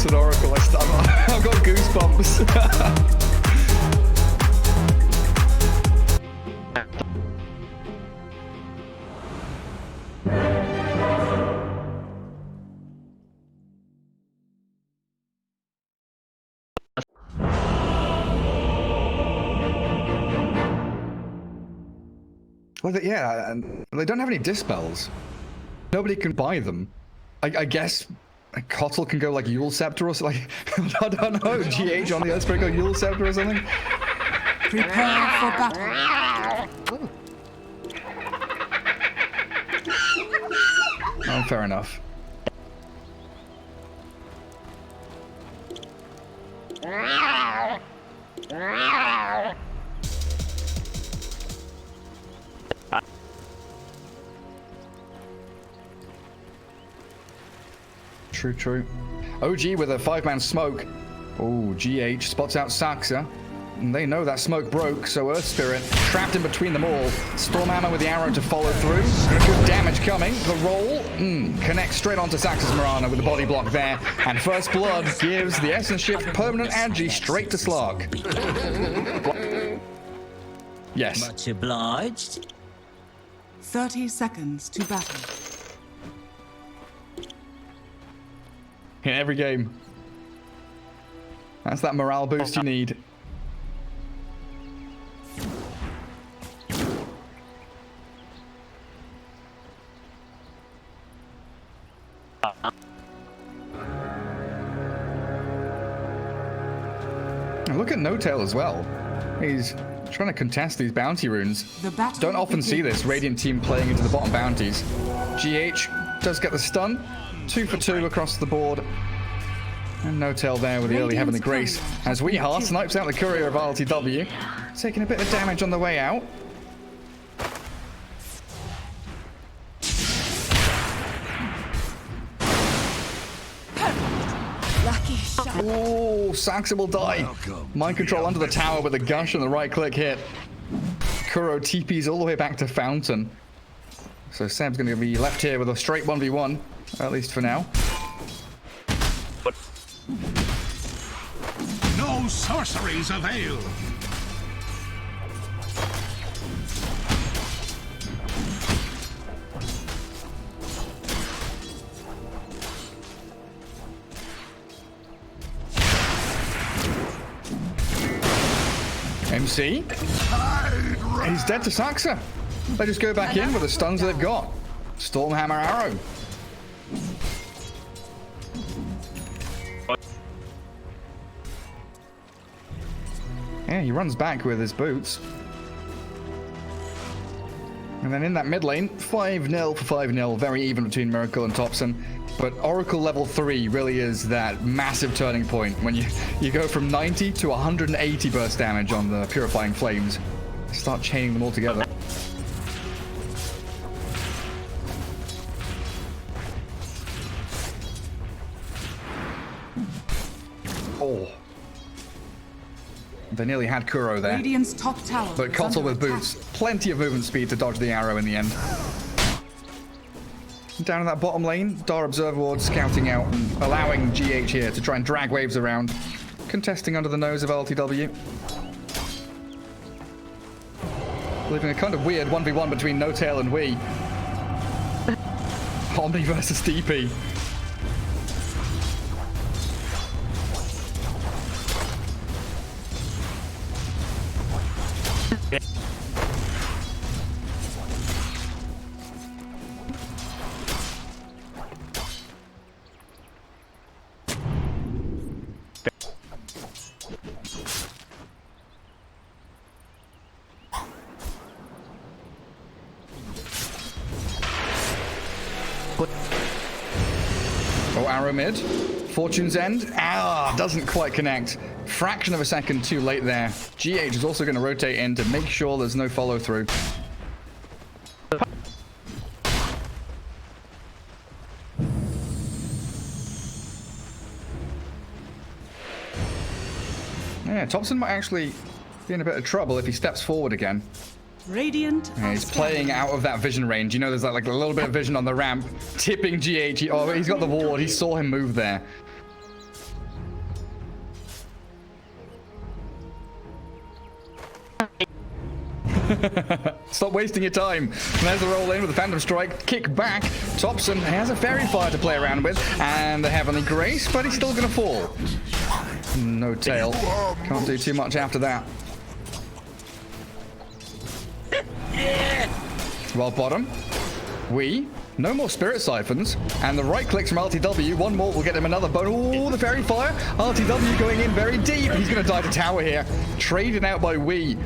Topson Oracle. I've got goosebumps. Well, yeah, and they don't have any dispels. Nobody can buy them. I guess Kotl can go like Yule Scepter or something. Like, I don't know. GH on the Esport go Yule Scepter or something. Prepare for battle. Oh, fair enough. True, true. OG with a 5-man smoke. Oh, GH spots out Saxa. And they know that smoke broke, so Earth Spirit trapped in between them all. Stormhammer with the arrow to follow through. Good damage coming. The roll connects straight onto Saxa's Marana with the body block there. And First Blood gives the Essence Shift permanent Agi straight to Slug. Yes. Much obliged. 30 seconds to battle. In every game. That's that morale boost you need. And look at No-Tail as well. He's trying to contest these bounty runes. Don't often see this Radiant team playing into the bottom bounties. GH does get the stun. 2 for 2 across the board. And No-Tail there with the early Heavenly Grace. As Weehar snipes out the courier of ILTW. Taking a bit of damage on the way out. Oh, Saxa will die. Mind control under the tower with the gush and the right click hit. Kuro TP's all the way back to Fountain. So Seb's going to be left here with a straight 1v1, at least for now. No sorceries avail. MC? He's dead to Saxa. They just go back in with the stuns they've got. Stormhammer arrow. Yeah, he runs back with his boots. And then in that mid lane, 5-0 for 5-0. Very even between Miracle and Topson. But Oracle level 3 really is that massive turning point when you go from 90 to 180 burst damage on the Purifying Flames. Start chaining them all together. Oh. They nearly had Kuro there. Radiant's top tower. But Kotl with boots. Plenty of movement speed to dodge the arrow in the end. Down in that bottom lane, Dar Observer Ward scouting out and allowing GH here to try and drag waves around. Contesting under the nose of LTW. Leaving a kind of weird 1v1 between No-Tail and Wee. Omni versus DP. Oh, arrow mid. Fortune's End. Ah, doesn't quite connect. Fraction of a second too late there. GH is also going to rotate in to make sure there's no follow through. Yeah, Topson might actually be in a bit of trouble if he steps forward again. Radiant. Yeah, he's playing out of that vision range. You know, there's like a little bit of vision on the ramp. Tipping GH. Oh, he's got the ward. He saw him move there. Stop wasting your time. And there's the roll in with the Phantom Strike. Kick back. Topson has a Fairy Fire to play around with. And the Heavenly Grace, but he's still going to fall. No tail. Can't do too much after that. Well, bottom. No more Spirit Siphons. And the right clicks from ILTW. One more will get him another bone. Oh, the Fairy Fire. ILTW going in very deep. He's going to die to tower here. Traded out by Wii.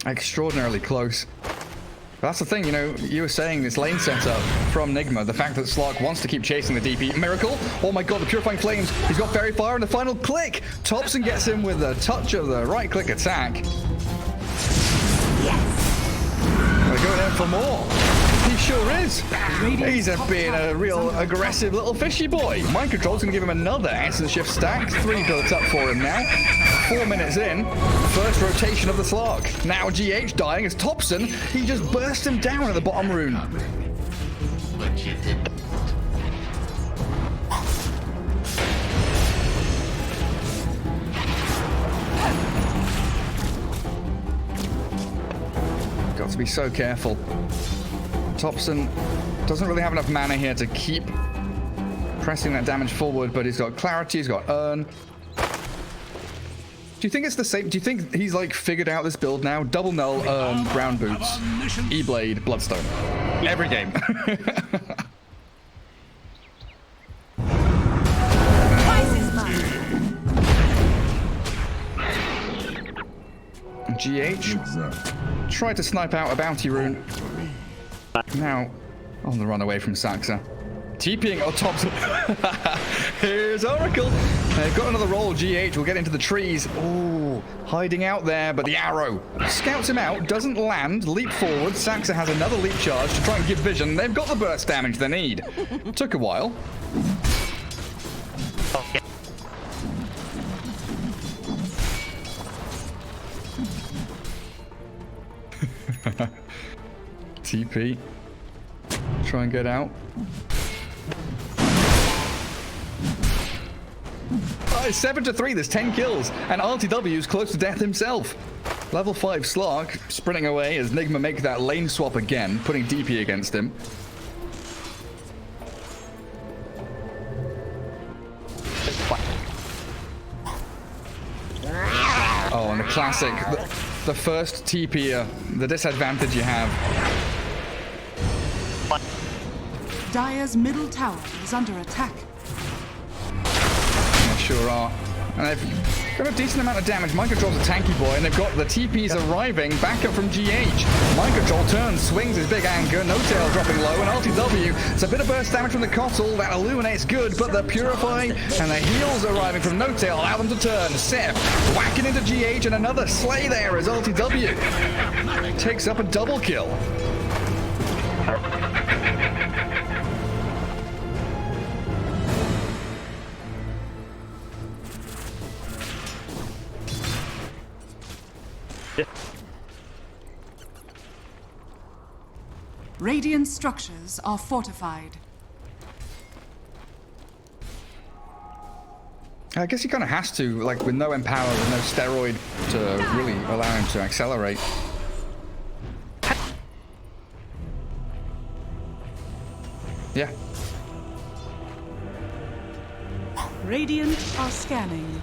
Extraordinarily close. That's the thing, you know, you were saying this lane setup from Nigma, the fact that Slark wants to keep chasing the DP. Miracle! Oh my god, the Purifying Flames. He's got Fairy Fire and the final click. Topson gets him with a touch of the right click attack. Yes! We're going in for more. He sure is. He's being a real aggressive little fishy boy. Mind Control's going to give him another Essence Shift stack. 3 built up for him now. 4 minutes in. First rotation of the Slark. Now GH dying as Topson. He just burst him down at the bottom rune. Got to be so careful. Topson doesn't really have enough mana here to keep pressing that damage forward, but he's got Clarity, he's got Earn. Do you think it's the same? Do you think he's like figured out this build now? Double Null, Earn, Brown Boots, E-Blade, Bloodstone. Every game. GH tried to snipe out a bounty rune. Now on the run away from Saxa. TPing Topson. Here's Oracle. They've got another roll. GH will get into the trees. Oh, hiding out there, but the arrow scouts him out, doesn't land, leap forward. Saxa has another leap charge to try and give vision. They've got the burst damage they need. Took a while. TP. Try and get out. Oh, it's 7-3. There's 10 kills. And ILTW's close to death himself. Level 5 Slark sprinting away as Nigma make that lane swap again, putting DP against him. Oh, and the classic. The first TP, the disadvantage you have. Dire's middle tower is under attack. They sure are. And they've got a decent amount of damage. Mind Control's a tanky boy, and they've got the TPs arriving. Back up from GH. Mind Control turns, swings his big anchor. No tail dropping low, and ILTW. It's a bit of burst damage from the Cottle. That illuminates good, but the Purify and the heals arriving from No Tail allow them to turn. Sep whacking into GH, and another slay there as ILTW takes up a double kill. Radiant structures are fortified. I guess he kind of has to, like, with no Empower, with no Steroid to really allow him to accelerate. Yeah. Radiant are scanning.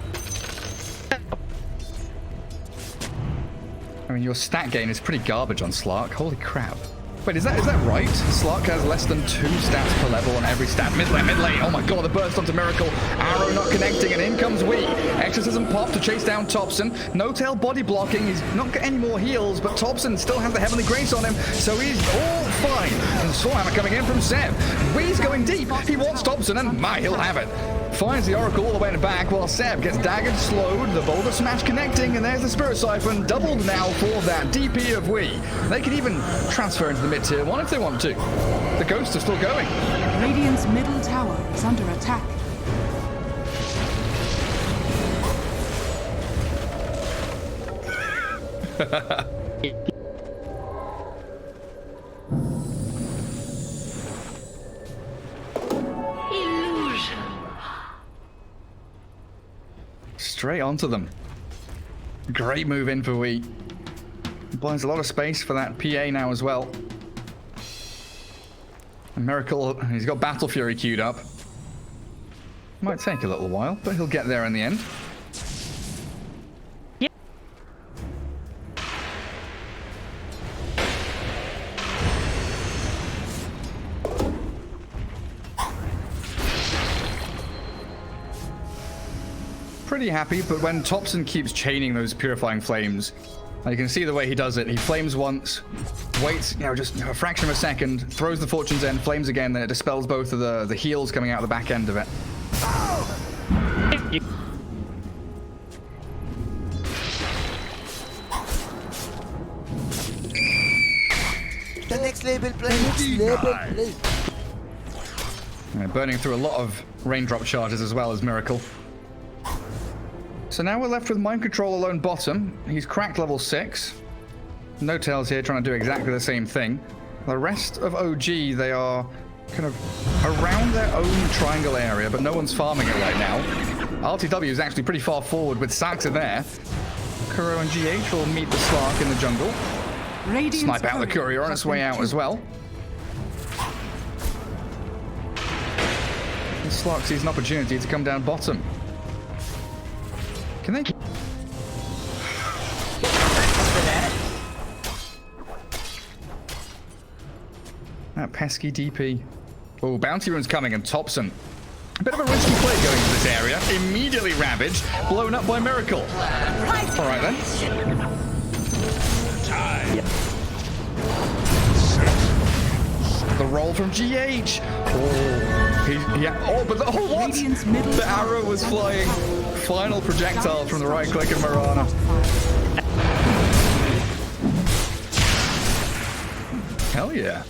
I mean, your stat gain is pretty garbage on Slark. Holy crap. Wait, is that right? Slark has less than 2 stats per level on every stat. Mid lane. Oh my god, the burst onto Miracle. Arrow not connecting, and in comes Wii. Exorcism pop to chase down Topson. No tail body blocking. He's not got any more heals, but Topson still has the Heavenly Grace on him, so he's all fine. And Stormhammer coming in from Seb. Wii's going deep. He wants Topson, and he'll have it. Finds the Oracle all the way in the back, while Seb gets daggered, slowed, the Boulder Smash connecting, and there's the Spirit Siphon, doubled now for that DP of Wii. They can even transfer into the mid-tier 1 if they want to. The Ghosts are still going. Radiant's middle tower is under attack. Straight onto them. Great move in for Wee. Buys a lot of space for that PA now as well. And Miracle, he's got Battle Fury queued up. Might take a little while, but he'll get there in the end. Pretty happy, but when Topson keeps chaining those Purifying Flames, you can see the way he does it. He flames once, waits, just a fraction of a second, throws the Fortune's End, flames again, then it dispels both of the heals coming out the back end of it. The next label play. Burning through a lot of raindrop charges as well as Miracle. So now we're left with Mind Control alone bottom. He's cracked level 6. No Tails here trying to do exactly the same thing. The rest of OG, they are kind of around their own triangle area, but no one's farming it right now. ILTW is actually pretty far forward with Saxa there. Kuro and GH will meet the Slark in the jungle. Radiant's Snipe out the Courier on its way out as well. The Slark sees an opportunity to come down bottom. Can they? That pesky DP. Oh, Bounty Rune's coming and Topson. A bit of a risky play going into this area. Immediately ravaged, blown up by Miracle. All right then. The roll from GH. Oh, but what? The arrow was flying. Final projectile from the right click of Mirana. Hell yeah.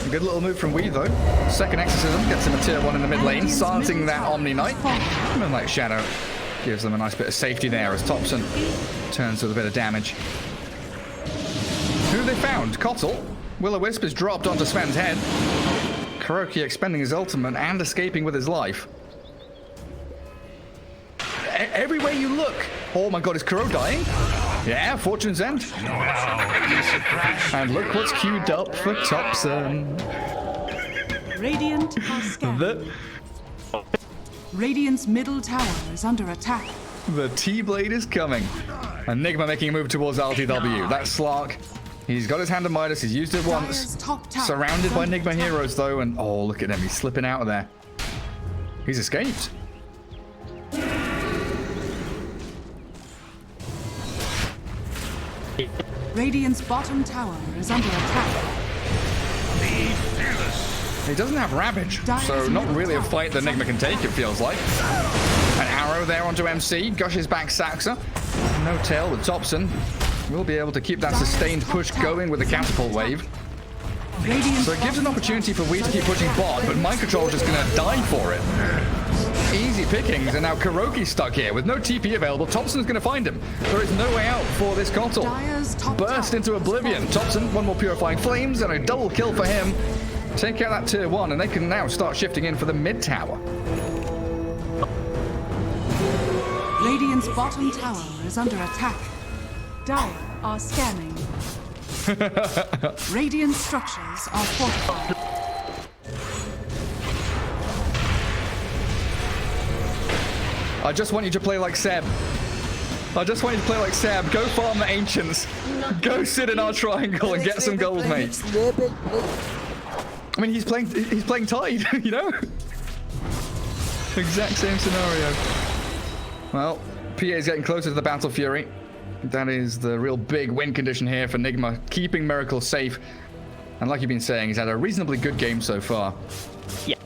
A good little move from Wee though. Second Exorcism gets him a tier 1 in the mid lane, silencing that Omni Knight. Moonlight Shadow gives them a nice bit of safety there as Topson turns with a bit of damage. Who they found? Kotl. Will-O-Wisp is dropped onto Sven's head. Kuroki expending his ultimate and escaping with his life. Everywhere you look. Oh my god, is Kuro dying? Yeah, Fortune's End. And look what's queued up for Topson. Radiant are scanned. Radiant's middle tower is under attack. The T-Blade is coming. And Nigma making a move towards LTW. That Slark. He's got his hand on Midas. He's used it once. Surrounded by Nigma heroes, though. And oh, look at him. He's slipping out of there. He's escaped. Radiant's bottom tower is under attack. He doesn't have Ravage, so not really a fight that Nigma can take, it feels like. An arrow there onto MC. Gushes back Saxa. No tail with Topson. We'll be able to keep that sustained push going with the catapult wave. So it gives an opportunity for Wee to keep pushing bot, but Mind Control is just going to die for it. Easy pickings, and now Kuroki's stuck here. With no TP available, Topson's going to find him. There is no way out for this Kotl. Burst into oblivion. Topson, one more Purifying Flames, and a double kill for him. Take out that tier 1, and they can now start shifting in for the mid tower. Radiant's bottom tower is under attack. Dire are scanning. Radiant structures are fortified. I just want you to play like Seb. I just want you to play like Seb. Go farm the Ancients. Go sit in our triangle and get some gold, mate. I mean, he's playing Tide, you know? Exact same scenario. Well, PA is getting closer to the Battle Fury. That is the real big win condition here for Nigma, keeping Miracle safe. And like you've been saying, he's had a reasonably good game so far. Yeah.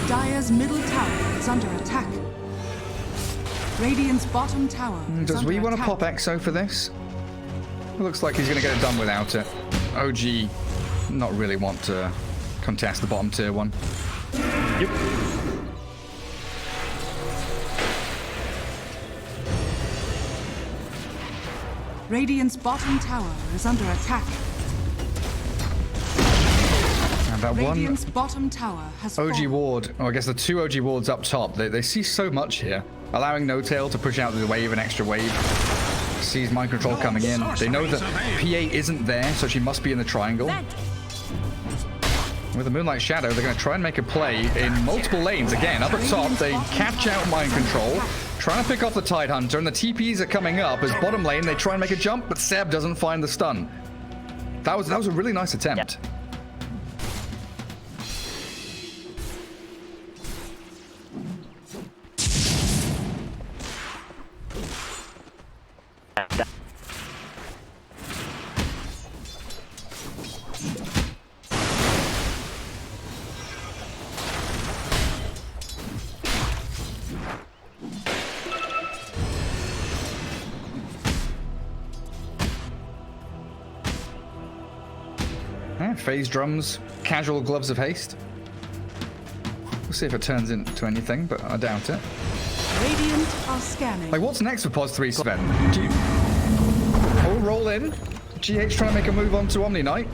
Dire's middle tower is under attack. Radiant's bottom tower is Does under we want to attack. pop Exo for this? It looks like he's going to get it done without it. OG not really want to contest the bottom tier one. Yep. Radiant's bottom tower is under attack. And that Radiant's bottom tower has OG fallen. ward, I guess the 2 OG wards up top, they see so much here. Allowing No Tail to push out the wave, an extra wave. Sees mind control coming in. They know that PA isn't there, so she must be in the triangle. With the Moonlight Shadow, they're going to try and make a play in multiple lanes. Again, up at top, they catch out mind control, trying to pick off the Tide Hunter, and the TPs are coming up as bottom lane. They try and make a jump, but Seb doesn't find the stun. That was a really nice attempt. Phase drums, casual gloves of haste. We'll see if it turns into anything, but I doubt it. Radiant are scanning. Like, what's next for Pos 3, Sven? Do you... Oh, roll in. GH trying to make a move onto Omni Knight.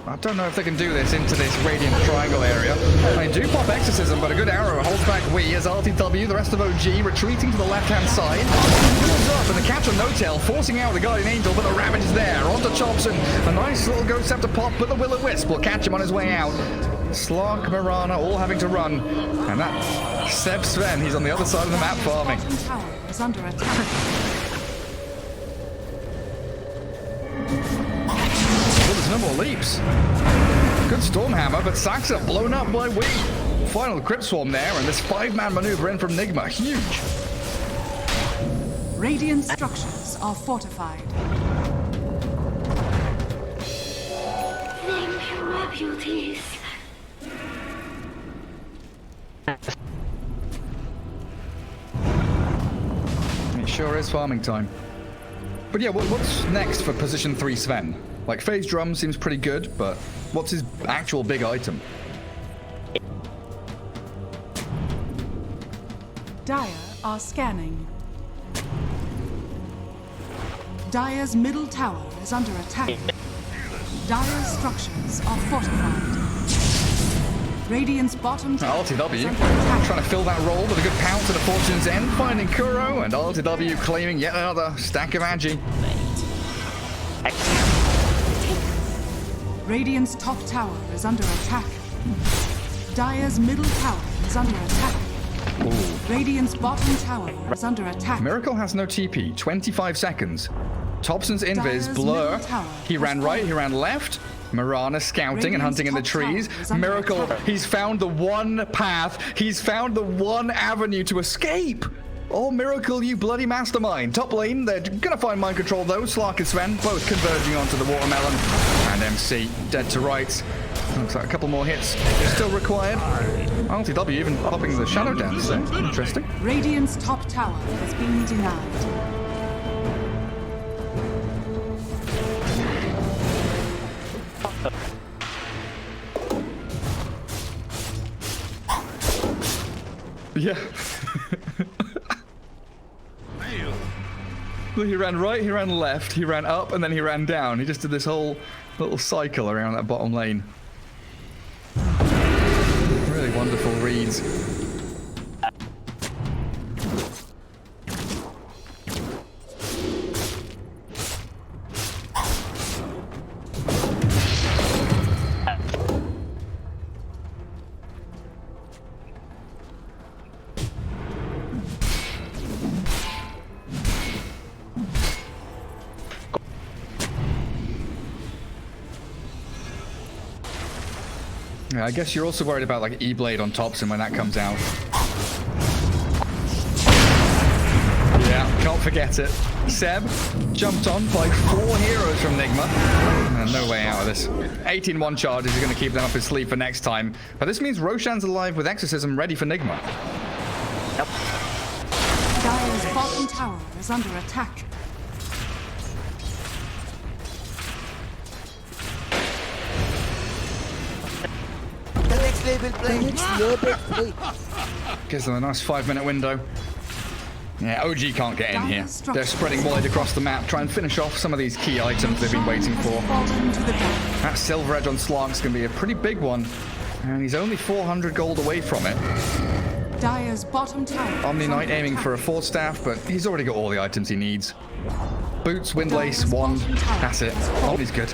I don't know if they can do this into this Radiant Triangle area. They do pop Exorcism, but a good arrow holds back Wii as RTW, the rest of OG, retreating to the left-hand side. Pulls up, and the catch on No Tail, forcing out the Guardian Angel, but the Ravage is there. Onto Topson. A nice little Ghost Scepter pop, but the Will-O-Wisp will catch him on his way out. Slug, Mirana, all having to run. And that Seb Sven, he's on the other side of the map farming. Bottom tower is under attack. Well, there's no more leaps. Good Stormhammer, but Saxa blown up by Wii. Final Crypt Swarm there, and this 5-man maneuver in from Nigma. Huge. Radiant structures are fortified. Thank you, my beauties. It sure is farming time. But yeah, what's next for position 3 Sven? Like, Phase Drum seems pretty good, but what's his actual big item? Dire are scanning. Dire's middle tower is under attack. Dire's structures are fortified. Radiant's bottom tower is under RTW attack. trying to fill that role with a good pounce at a Fortune's End, finding Kuro, and RTW claiming yet another stack of Agi. Radiant's top tower is under attack. Dire's middle tower is under attack. Radiant's bottom tower is under attack. Miracle has no TP, 25 seconds. Topson's invis, Dire's blur. middle tower He ran has right, fallen. he ran left. Mirana scouting and Radiant's hunting in the top tower trees. is under Miracle, attack. he's found the one path. He's found the one avenue to escape. Oh, Miracle, you bloody mastermind. Top lane, they're gonna find mind control though. Slark and Sven both converging onto the watermelon. And MC dead to rights. Looks like a couple more hits still required. RTW even popping the shadow dance there. Interesting. Radiant's top tower has been denied. Yeah. Fail. He ran right, he ran left, he ran up, and then he ran down. He just did this whole little cycle around that bottom lane. Really wonderful reads. Yeah, I guess you're also worried about like E-Blade on Topson when that comes out. Yeah, can't forget it. Seb jumped on by 4 heroes from Nigma. No way out of this. 18-1 charges, he's going to keep them up his sleeve for next time. But this means Roshan's alive with Exorcism ready for Nigma. Dire bottom tower is under attack. The next label play. The next label play. Gives them a nice 5-minute window. Yeah, OG can't get in here. They're spreading wide across the map, trying to finish off some of these key items they've been waiting for. That silver edge on Slark's going to be a pretty big one, and he's only 400 gold away from it. Dire's bottom tower. Omni Knight aiming for a 4th staff, but he's already got all the items he needs. Boots, windlace, wand, that's it. Oh, he's good.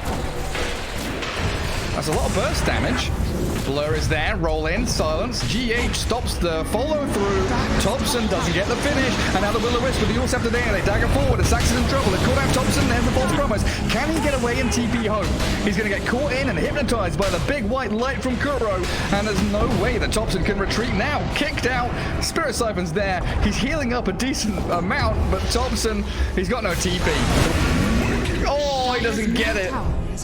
That's a lot of burst damage. Blur is there, roll in, silence. GH stops the follow through. Topson doesn't get the finish. And now the Will-O-Wisp with the All-Scepter there. They dagger forward. Sax is in trouble. They caught out Topson. There's the false promise. Can he get away and TP home? He's going to get caught in and hypnotized by the big white light from Kuro. And there's no way that Topson can retreat now. Kicked out. Spirit Siphon's there. He's healing up a decent amount, but Topson, he's got no TP. Oh, he doesn't get it.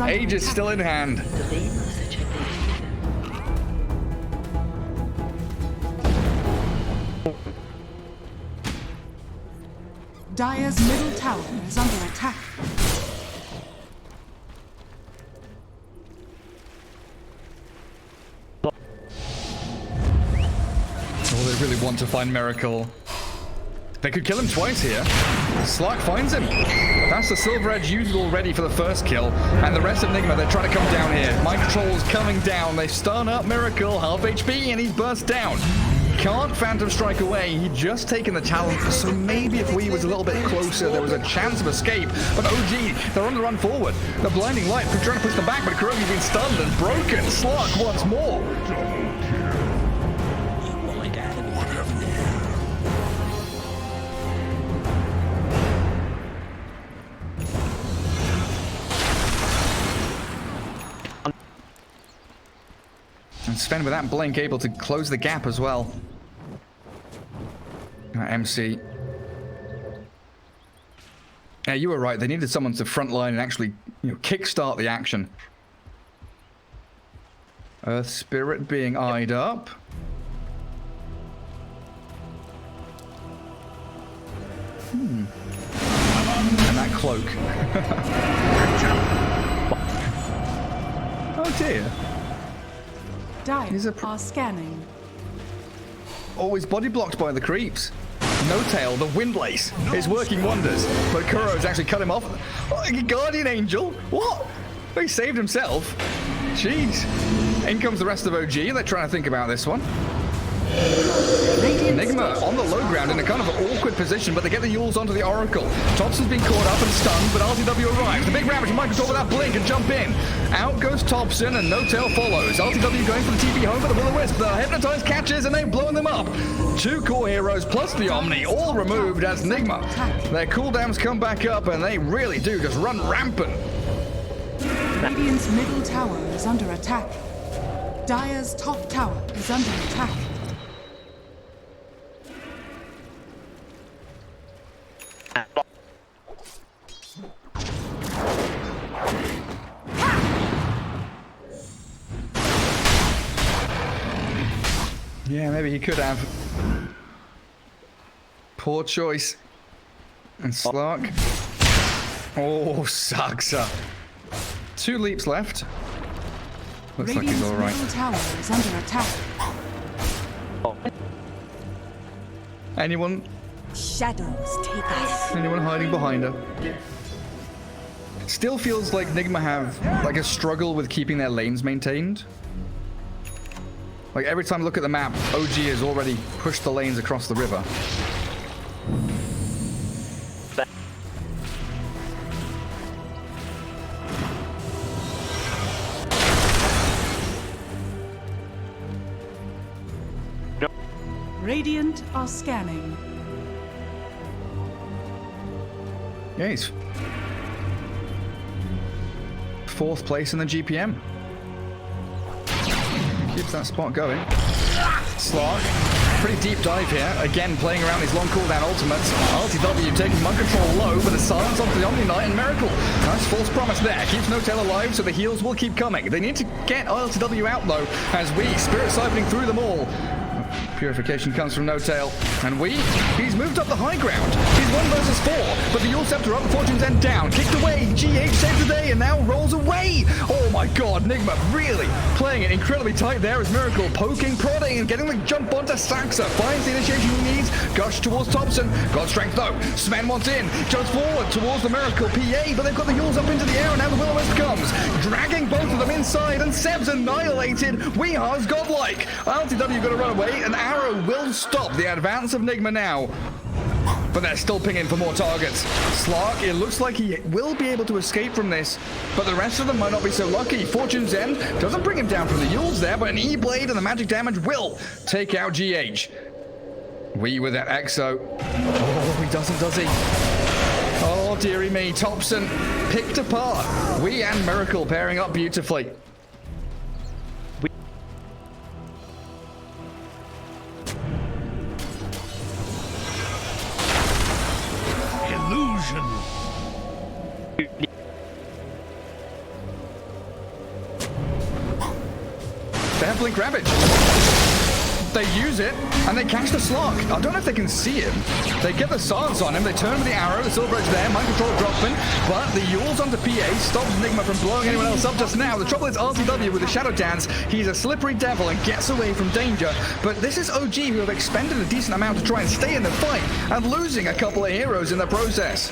Aegis still in hand. Dire's middle tower is under attack. Oh, they really want to find Miracle. They could kill him twice here. Slark finds him. That's the Silver Edge used already for the first kill. And the rest of Nigma, they're trying to come down here. Mind Control's coming down. They stun up Miracle, half HP, and he's burst down. Can't Phantom Strike away. He'd just taken the challenge, so maybe if we was a little bit closer, there was a chance of escape. But OG, they're on the run forward. The blinding light, trying to push them back, but Kurogi's been stunned and broken. Slark once more. And Sven with that blink able to close the gap as well. MC. Yeah, you were right. They needed someone to frontline and actually, kickstart the action. Earth Spirit being eyed up. And that cloak. Oh dear. Dire are scanning. Always body blocked by the creeps. No Tail, the Windlace, is working wonders. But Kuro's actually cut him off. Oh, Guardian Angel? What? He saved himself. Jeez. In comes the rest of OG. They're trying to think about this one. Nigma on the low ground in a kind of awkward position, but they get the Yules onto the Oracle. Topson's been caught up and stunned, but ILTW arrives. The big Rapiers from Microsoft with that blink and jump in. Out goes Topson and No Tail follows. ILTW going for the TP home for the Will-O-Wisp. The Hypnotized catches and they've blown them up. 2 core heroes plus the Omni, all removed as Nigma. Their cooldowns come back up and they really do just run rampant. Radiant's middle tower is under attack. Dire's top tower is under attack. Yeah, maybe he could have. Poor choice. And Slark. Oh, Saxa. 2 leaps left. Looks like he's all right. Middle tower is under attack. Anyone? Shadows take us. Anyone hiding behind her? Still feels like Nigma have like a struggle with keeping their lanes maintained. Like every time I look at the map, OG has already pushed the lanes across the river. Radiant are scanning. Yeah, he's 4th place in the GPM. Keeps that spot going. Slark, pretty deep dive here. Again, playing around these long cooldown ultimates. ILTW taking Mind Control low, but a silence onto the Omni Knight and Miracle. Nice false promise there. Keeps No Tail alive, so the heals will keep coming. They need to get ILTW out, though, as we Spirit Siphoning through them all. Purification comes from No Tail. And he's moved up the high ground. He's 1 versus 4, but the Yule Scepter up, Fortune's End down. Kicked away, GH saves the day and now rolls away. Oh my god, Nigma really playing it incredibly tight there as Miracle poking, prodding, and getting the jump onto Saxa. Finds the initiation he needs. Gush towards Topson. Got strength though. Sven wants in. Jumps forward towards the Miracle PA, but they've got the Yules up into the air and now the Will-O-Wisp comes. Dragging both of them inside and Seb's annihilated. Weehar's godlike. ILTW got to run away and Arrow will stop the advance of Nigma now. But they're still pinging for more targets. Slark, it looks like he will be able to escape from this, but the rest of them might not be so lucky. Fortune's End doesn't bring him down from the Yules there, but an E-Blade and the magic damage will take out GH. With that Exo. Oh, he doesn't, does he? Oh, dearie me. Topson picked apart. And Miracle pairing up beautifully. Illusion. Definitely Ravage. They use it, and they catch the Slark. I don't know if they can see him. They get the silence on him, they turn with the arrow, the Silver Edge there, mind control dropping, but the Yules onto PA stops Nigma from blowing anyone else up just now. The trouble is RTW with the Shadow Dance. He's a slippery devil and gets away from danger, but this is OG who have expended a decent amount to try and stay in the fight, and losing a couple of heroes in the process.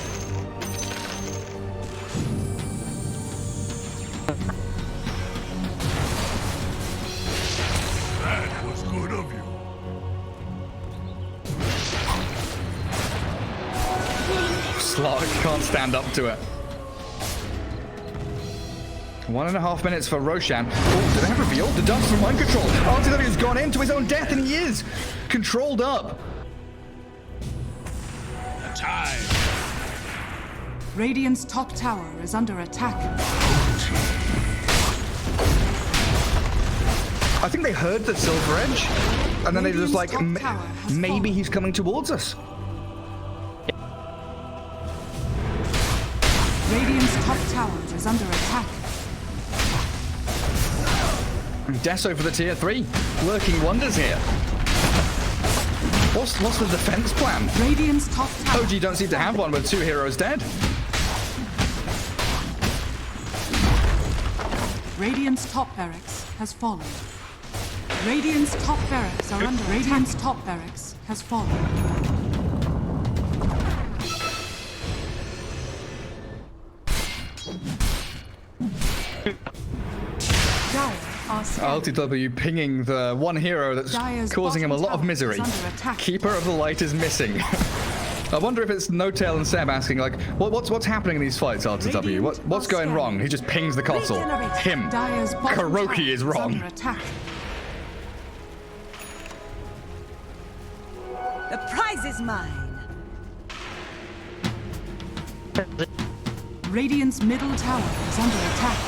Slark can't stand up to it. 1.5 minutes for Roshan. Oh, do they have revealed the dust from mind control? RTW has gone into his own death and he is controlled up. Time. Radiant's top tower is under attack. I think they heard the Silver Edge and then they just like, maybe he's coming towards us. Radiant's top tower is under attack. Deso for the tier 3. Lurking wonders here. What's the defense plan? Radiant's top tower. OG don't seem to have one with 2 heroes dead. Radiant's top barracks has fallen. Radiant's top barracks are under attack. Radiant's top barracks has fallen. ILTW pinging the one hero that's causing him a lot of misery. Keeper of the Light is missing. I wonder if it's No Tail and Seb asking, like, what's happening in these fights, ILTW? What's going wrong? He just pings the console. Him. Kuroki is wrong. The prize is mine. Radiant's middle tower is under attack.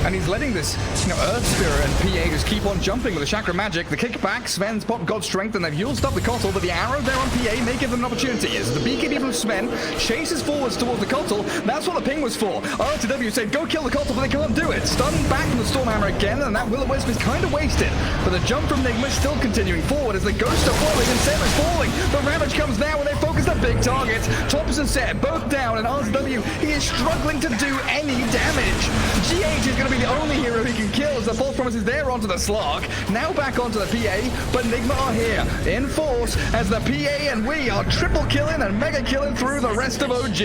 And he's letting this, Earth Spirit and PA just keep on jumping with the Chakra Magic. The kickback, Sven's pop God Strength, and they've used up the console, but the arrow there on PA may give them an opportunity. As the BKB from Sven chases forwards towards the console, that's what the ping was for. RTW said, go kill the console, but they can't do it. Stunned back from the Stormhammer again, and that Will-O-Wisp is kind of wasted. But the jump from Nigma is still continuing forward as the Ghosts are falling and Seb is falling. The Ravage comes now and they focus the big targets. Topson and Seb both down, and RTW, he is struggling to do any damage. GH is going to be the only hero he can kill as the false promise is there onto the Slark. Now back onto the PA, but Nigma are here in force as the PA and we are triple killing and mega killing through the rest of OG.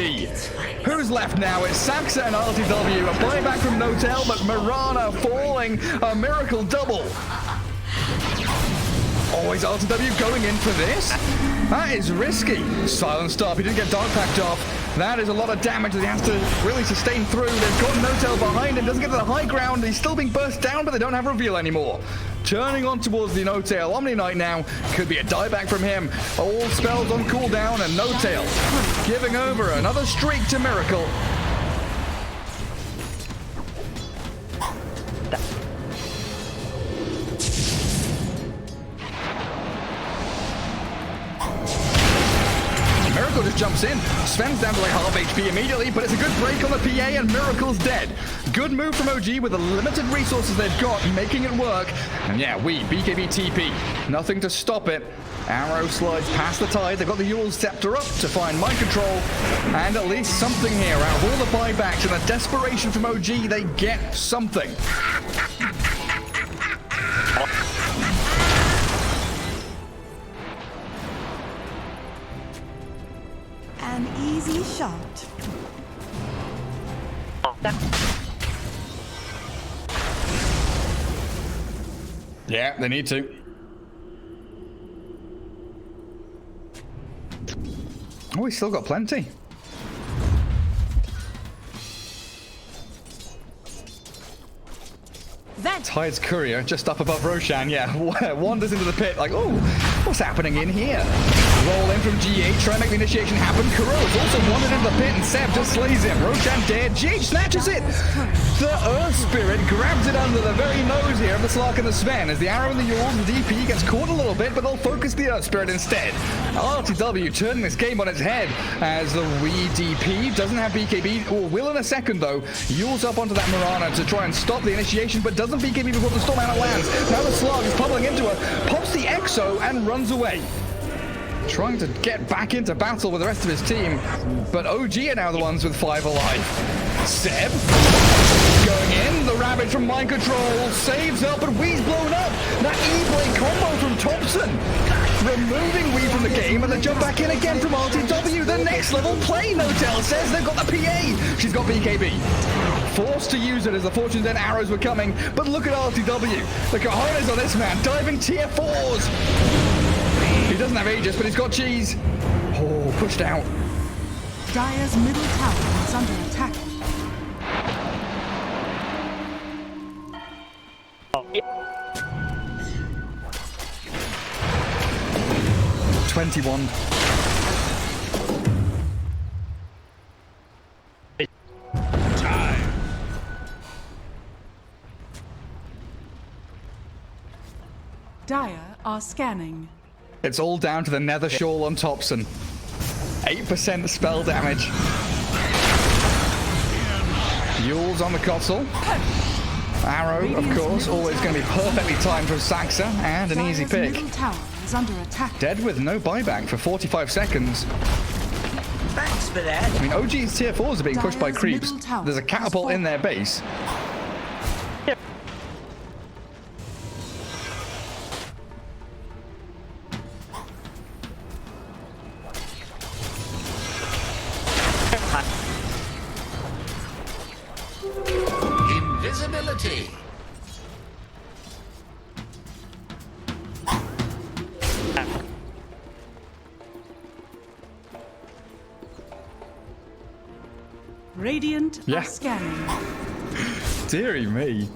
Who's left now? It's Saxa and RTW. A buyback from No Tail, but Mirana falling. A miracle double. Always RTW going in for this? That is risky. Silent stop. He didn't get dark packed off. That is a lot of damage that he has to really sustain through. They've got No Tail behind him. Doesn't get to the high ground. He's still being burst down, but they don't have reveal anymore. Turning on towards the No Tail. Omni Knight now. Could be a dieback from him. All spells on cooldown and No Tail giving over another streak to Miracle. Miracle just jumps in. Sven's down to like half HP immediately, but it's a good break on the PA and Miracle's dead. Good move from OG with the limited resources they've got, making it work. And yeah, BKB TP. Nothing to stop it. Arrow slides past the tide. They've got the Yule Scepter up to find mind control. And at least something here. Out of all the buybacks and the desperation from OG, they get something. An easy shot. Yeah, they need to. Oh, he's still got plenty. Tide's courier just up above Roshan, yeah, wanders into the pit like, oh, what's happening in here? Roll in from GH, try and make the initiation happen. Kuro's also wandered into the pit and Seb just slays him. Roshan dead, GH snatches it. The Earth Spirit grabs it under the very nose here of the Slark and the Sven as the arrow and the Yule and the DP gets caught a little bit, but they'll focus the Earth Spirit instead. ILTW turning this game on its head as the Wii DP doesn't have BKB, or will in a second though. Yule's up onto that Mirana to try and stop the initiation, but doesn't BKB before the Storm Hammer lands. Now the Slug is pummeling into her, pops the Exo and runs away. Trying to get back into battle with the rest of his team, but OG are now the ones with 5 alive. Seb going in, the rabbit from mind control saves up, but Wee's blown up. That E-Blade combo from Topson, removing Wee from the game, and they jump back in again from ILTW. The next level play, Notel says they've got the PA. She's got BKB. Forced to use it as the Fortune's End arrows were coming, but look at ILTW. The cojones on this man, diving tier 4s. He doesn't have Aegis, but he's got cheese. Oh, pushed out. Dire's middle tower is under attack. $21. Time. Dire are scanning. It's all down to the Nether Shawl on Topson. 8% spell damage. Yule's on the console. Arrow, of course, always going to be perfectly timed from Saxa, and an easy pick. Middle tower is under attack. Dead with no buyback for 45 seconds. Thanks for that. I mean, OG's tier 4s are being pushed by Dire's creeps. middle tower There's a catapult is in their base. Invisibility. Radiant Yeah. are scanning. Deary me.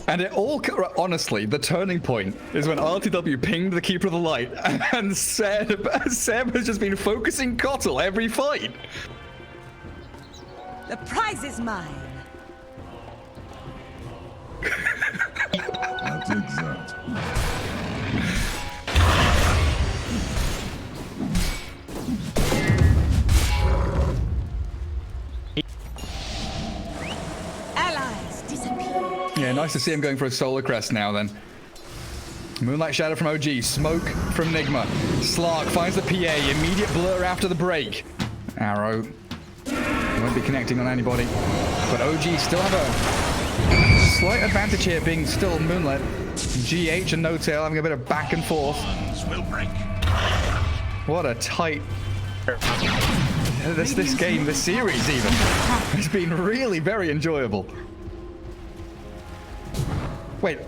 And it all, honestly, the turning point is when RTW pinged the Keeper of the Light, and Seb has just been focusing Kotl every fight. The prize is mine. I'll take that. Allies disappear. Yeah, nice to see him going for a solar crest now then. Moonlight Shadow from OG, Smoke from Nigma. Slark finds the PA, immediate blur after the break. Arrow won't be connecting on anybody, but OG still have a slight advantage here, being still Moonlit. GH and No Tail having a bit of back and forth. Will break. What a tight... This game, this series even, has been really very enjoyable. Wait.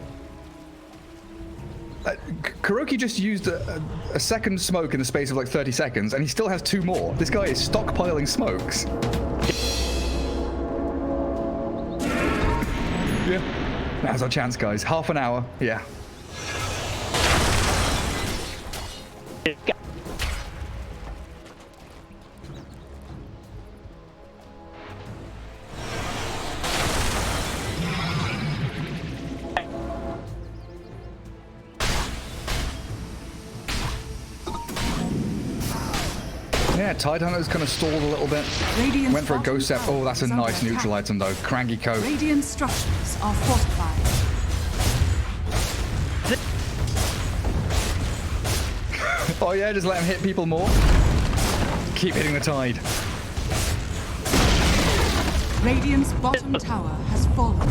Kuroki just used a second smoke in the space of like 30 seconds, and he still has 2 more. This guy is stockpiling smokes. Yeah. Now's our chance, guys. Half an hour. Yeah. Yeah, Yeah, Tidehunter's kind of stalled a little bit. Radiant's Went for a bottom ghost step. tower Oh, that's a is under nice attack. neutral item though. Cranky coat. Radiant structures are fortified. Oh yeah, just let him hit people more. Keep hitting the tide. Radiant's bottom tower has fallen.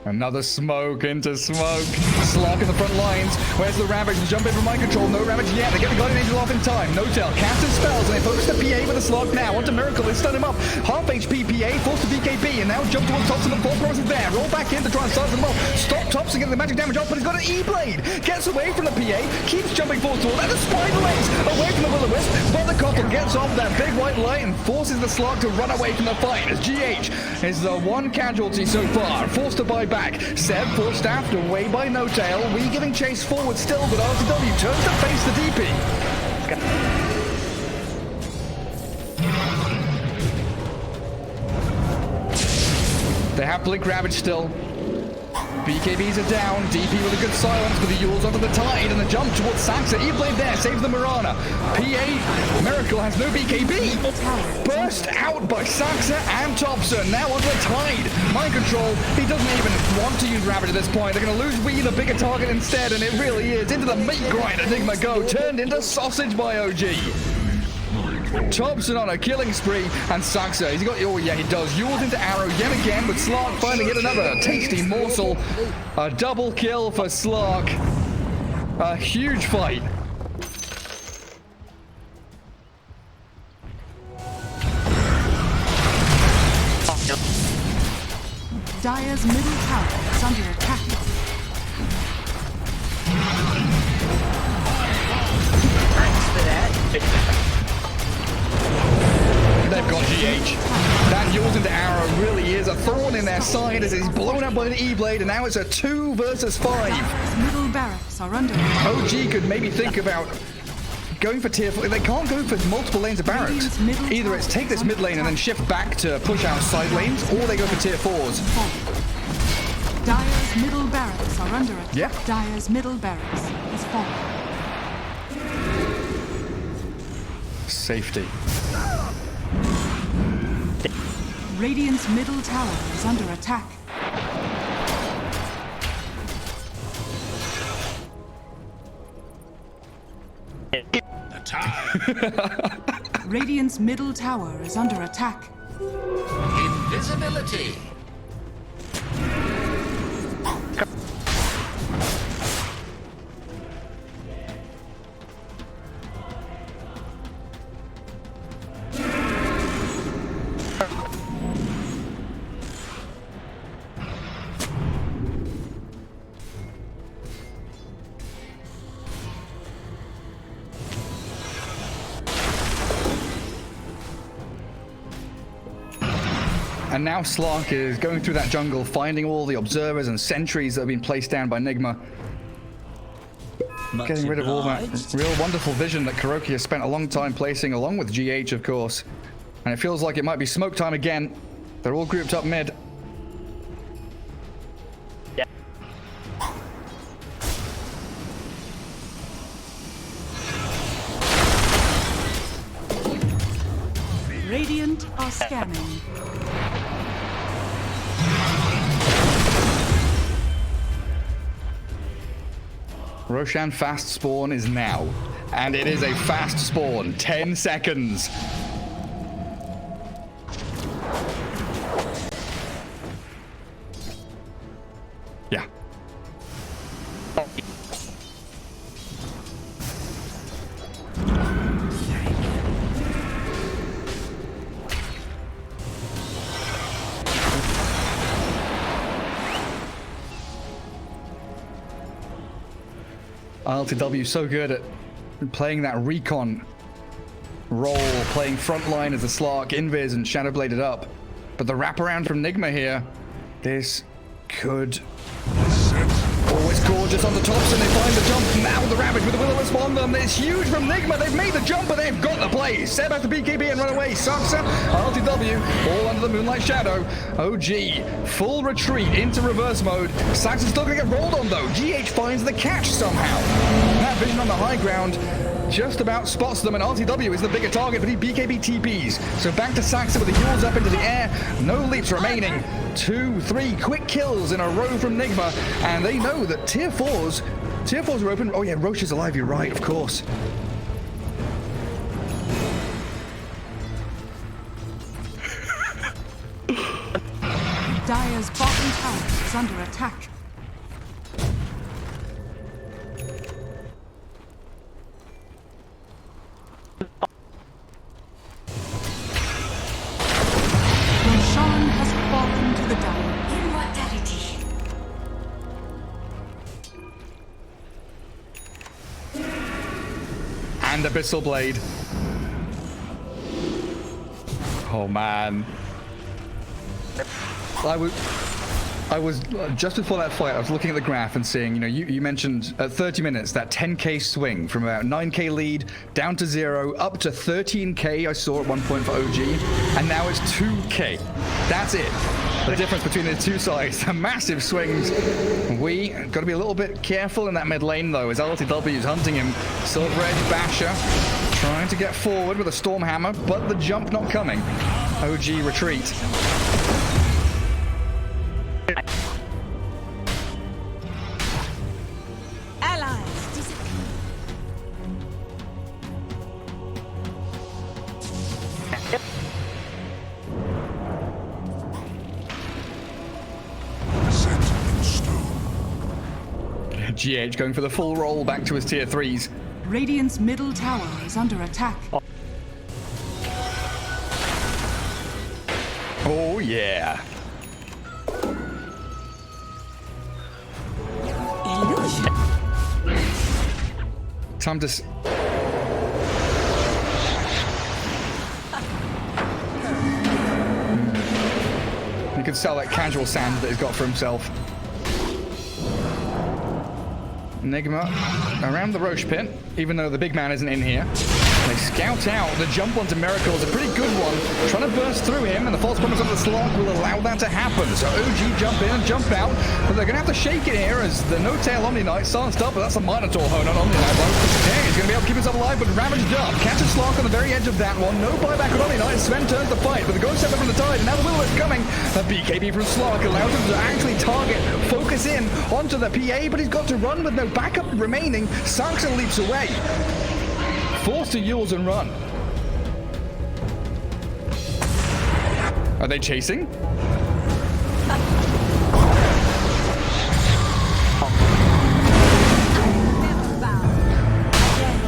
Another smoke into smoke. Slark in the front lines. Where's the Ravage? Jump in from mind control. No Ravage yet. They get the Guardian Angel off in time. No tell. Casting spells and they focus the PA with a Slark now. Onto Miracle. They stun him up. Half HP PA. Forced to BKB. And now jump towards Topson. The full process there. Roll back in to try and start them off. Stop Topson. Get the magic damage off. But he's got an E-Blade. Gets away from the PA. Keeps jumping forward toward. And the Spider Legs. Away from the Will-O-Wisp. But the Cotton gets off that big white light and forces the Slark to run away from the fight. As GH is the one casualty so far. Forced to buy back. Seb forced staffed away by No Tail. We giving chase forward still, but ILTW turns to face the DP. They have Blink Ravage still. BKBs are down. DP with a good silence, but the Yules onto the tide and the jump towards Saxa. E-Blade there saves the Mirana. PA Miracle has no BKB. Burst out by Saxa and Topson. Now onto the tide. Mind control. He doesn't even want to use Ravage at this point. They're going to lose Wee, the bigger target instead, and it really is. Into the meat grinder. Nigma go. Turned into sausage by OG. Topson on a killing spree, and Saxa, he's got, oh yeah, he does. Yules into arrow yet again, with Slark finally hit another tasty morsel. A double kill for Slark. A huge fight. Dire's middle tower is under attack. Thanks for that. They've got GH. That Yules into arrow really is a thorn in their side as he's blown up by the E-Blade, and now it's a 2 versus 5. Dire's middle barracks are under attack. OG could maybe think about going for tier 4. They can't go for multiple lanes of barracks. Either it's take this mid lane and then shift back to push out side lanes, or they go for tier 4s. Dire's middle barracks are under attack. Yeah. Dire's middle barracks is fallen. Safety. Radiant's middle tower is under attack. The tide. Radiant's middle tower is under attack. Invisibility. And now Slark is going through that jungle, finding all the observers and sentries that have been placed down by Nigma. Getting rid of all that real wonderful vision that Kuroki has spent a long time placing, along with GH, of course. And it feels like it might be smoke time again. They're all grouped up mid. Radiant are scanning. Roshan fast spawn is now. And it is a fast spawn. 10 seconds. Yeah. ILTW so good at playing that recon role, playing frontline as a Slark, Invis, and Shadowbladed up. But the wraparound from Nigma here, this could... Oh, it's gorgeous on the Topson. They find the jump. Now the Ravage with the will-o-wisp on them. It's huge from Nigma. They've made the jump, but they've got the play. Seb has the BKB and run away. Saksa, ILTW, all under the Moonlight Shadow. OG, full retreat into reverse mode. Saksa's still going to get rolled on, though. GH finds the catch somehow. That vision on the high ground just about spots them, and RTW is the bigger target, but he BKB TPs. So back to Saxa with the heels up into the air. No leaps remaining. 2, 3 quick kills in a row from Nigma, and they know that tier 4s are open. Oh yeah, Roche is alive, you're right, of course. Dire's bottom tower is under attack. Roshan has fallen to the Dire. Immortality. And Abyssal Blade. Oh man. I was just before that fight, I was looking at the graph and seeing, you know, you mentioned at 30 minutes that 10k swing from about 9k lead down to 0 up to 13k I saw at one point for OG, and now it's 2k. That's it. The difference between the two sides, the massive swings. We got to be a little bit careful in that mid lane though, as ILTW is hunting him. Silver Edge Basher trying to get forward with a Storm Hammer, but the jump not coming. OG retreat. Allies disappear. Set in stone. GH going for the full roll back to his tier 3s. Radiant's middle tower is under attack. Oh yeah. Illusion. Time to... You could sell that casual sand that he's got for himself. Nigma around the Roche pit, even though the big man isn't in here. They scout out. The jump onto Miracle is a pretty good one. Trying to burst through him, and the false promise on the slot will allow that to happen. So OG jump in and jump out, but they're going to have to shake it here as the no-tail Omni Knight starts up, but that's a Minotaur hone on Omni Knight. Okay, he's going to be able to keep himself alive, but ravaged up. Catches Slark on the very edge of that one. No buyback on Omni Knight. Sven turns the fight, but the ghost separate from the tide, and now the will is coming. The BKB from Slark allows him to actually target, focus in onto the PA, but he's got to run with no backup remaining. Saxon leaps away. Forced to Yules and run. Are they chasing? Never bow. Again,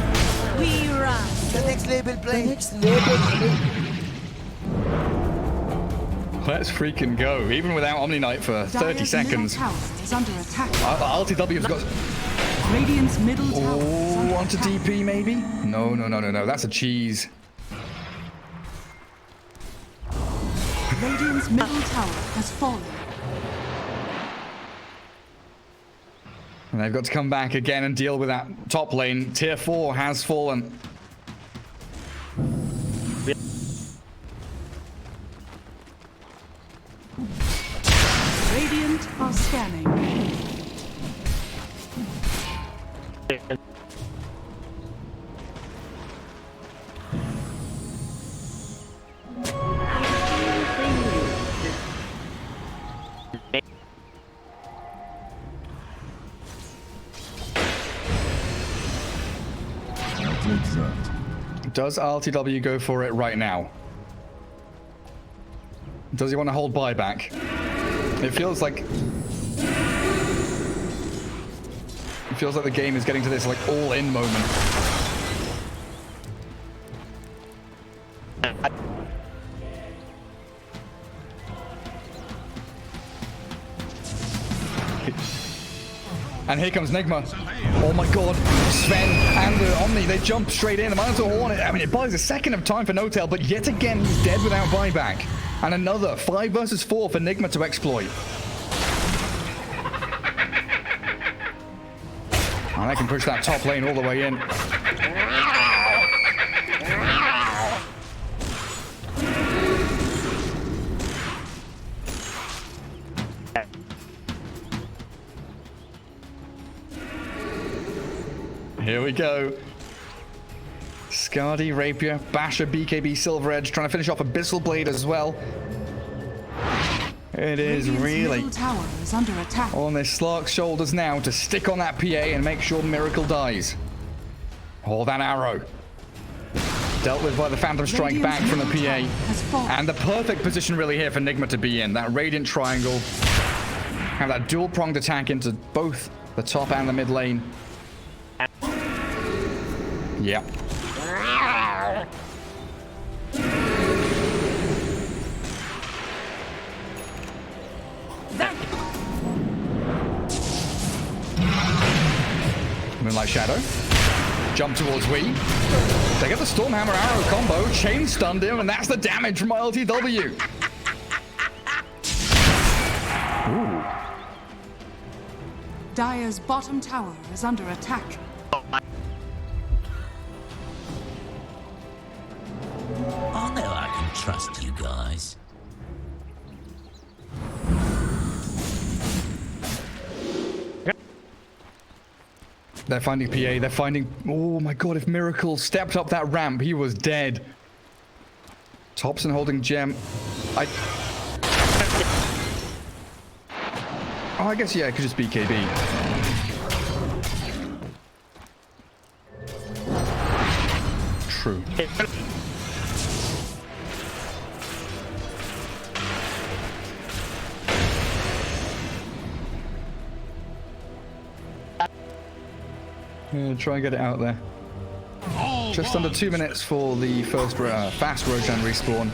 we rise. The next label play. Let's freaking go. Even without Omni Knight for 30 Dire's seconds. middle tower is under attack. ILTW's got... Radiant's middle tower is Oh, under onto attack. DP maybe? No. That's a cheese. Radiant's middle tower has fallen. And they've got to come back again and deal with that top lane. Tier 4 has fallen. Radiant are scanning. Does ILTW go for it right now? Does he want to hold buyback? It feels like the game is getting to this like all-in moment. And here comes Nigma. Oh my god. Sven and the Omni, they jump straight in. The Minotaur Horn, I mean, it buys a second of time for No-Tail, but yet again, he's dead without buyback. And another 5 versus 4 for Nigma to exploit. And they can push that top lane all the way in. Here we go. Skadi, Rapier, Basher, BKB, Silver Edge, trying to finish off Abyssal Blade as well. It is Radiant's really middle tower is under attack. on this Slark's shoulders now to stick on that PA and make sure Miracle dies. Oh, that arrow. Dealt with by the Phantom Strike Radiant's back from the middle tower PA. has fallen. And the perfect position really here for Nigma to be in. That Radiant Triangle. Have that dual-pronged attack into both the top and the mid lane. Yeah. Moonlight Shadow. Jump towards Wee. They get the Stormhammer Arrow combo. Chain stunned him, and that's the damage from ILTW. Ooh. Dire's bottom tower is under attack. I know I can trust you guys. They're finding PA. They're finding... Oh my god, if Miracle stepped up that ramp, he was dead. Topson holding gem. Oh, I guess, yeah, it could just be KB. True. Yeah, try and get it out there. Just under 2 minutes for the first fast Roshan respawn.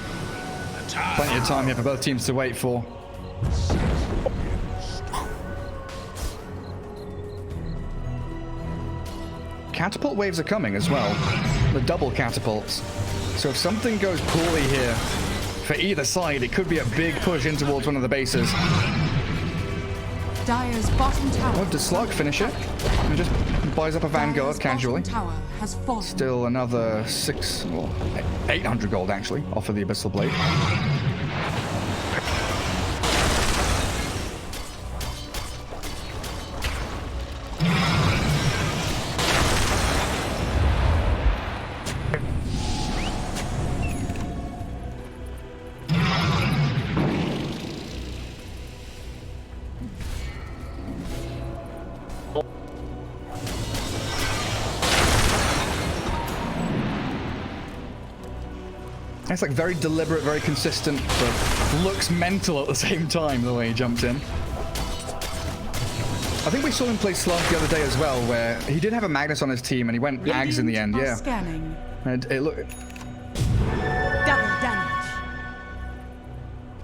Plenty of time here for both teams to wait for. Catapult waves are coming as well. The double catapults. So if something goes poorly here for either side, it could be a big push in towards one of the bases. Dire's bottom tower. Oh, does Slug finish it? And just buys up a Vanguard Dire's casually. bottom tower has fallen. Still another 800 gold actually off of the Abyssal Blade. It's like very deliberate, very consistent, but looks mental at the same time, the way he jumps in. I think we saw him play Slug the other day as well, where he did have a Magnus on his team and he went Ags in the end, yeah. Scanning. And it looked... Double damage.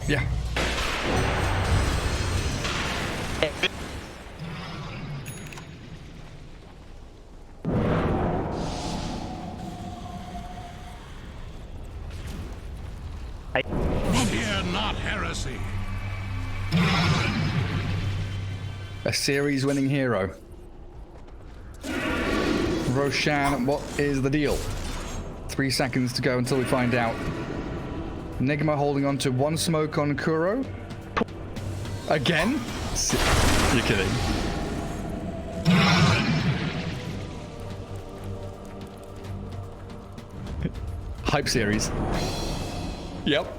Yeah. Fear not heresy. A series-winning hero. Roshan, what is the deal? 3 seconds to go until we find out. Nigma holding on to one smoke on Kuro. Again? You're kidding. Hype series. Yep.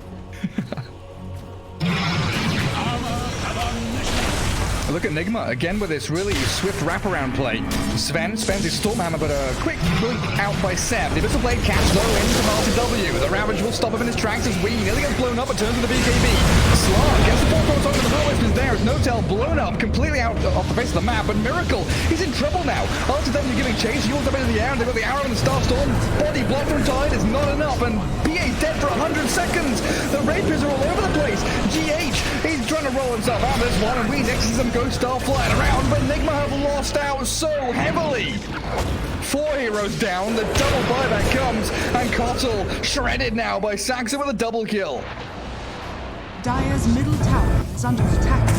Look at Nigma again with this really swift wraparound play. Sven spends his Stormhammer, but a quick blink out by Seb. The Abyssal Blade catch though into ILTW. The Ravage will stop him in his tracks as Wee nearly gets blown up and turns to the BKB. Slark gets the full cross onto the Whirlwind is there as No-Tail blown up completely out off the face of the map. But Miracle, he's in trouble now. ILTW giving chase, Yule's up into the air, and they've got the arrow and the Starstorm. Body block from Tide is not enough, and PA's dead for 100 seconds. The Rapiers are all over the place. GH, he's trying to roll himself out of this one, and Wee next to some Ghost Star flying around, but Nigma have lost out so heavily. 4 heroes down, the double buyback comes, and Kotl shredded now by Saxa with a double kill. Dire's middle tower is under attack.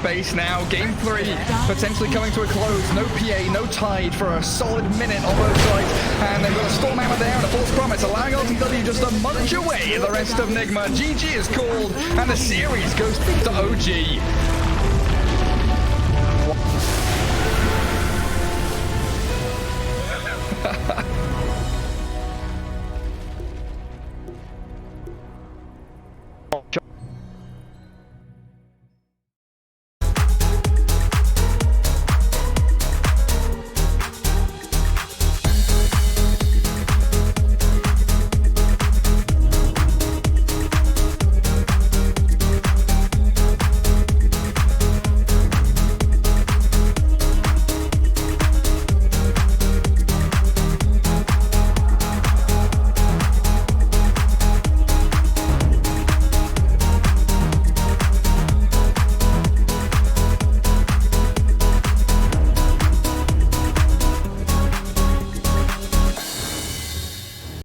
base now. Game 3 potentially coming to a close. No PA, no Tide for a solid minute on both sides. And they've got a Storm Hammer there and a False Promise, allowing ILTW just to munch away the rest of Nigma. GG is called, and the series goes to OG.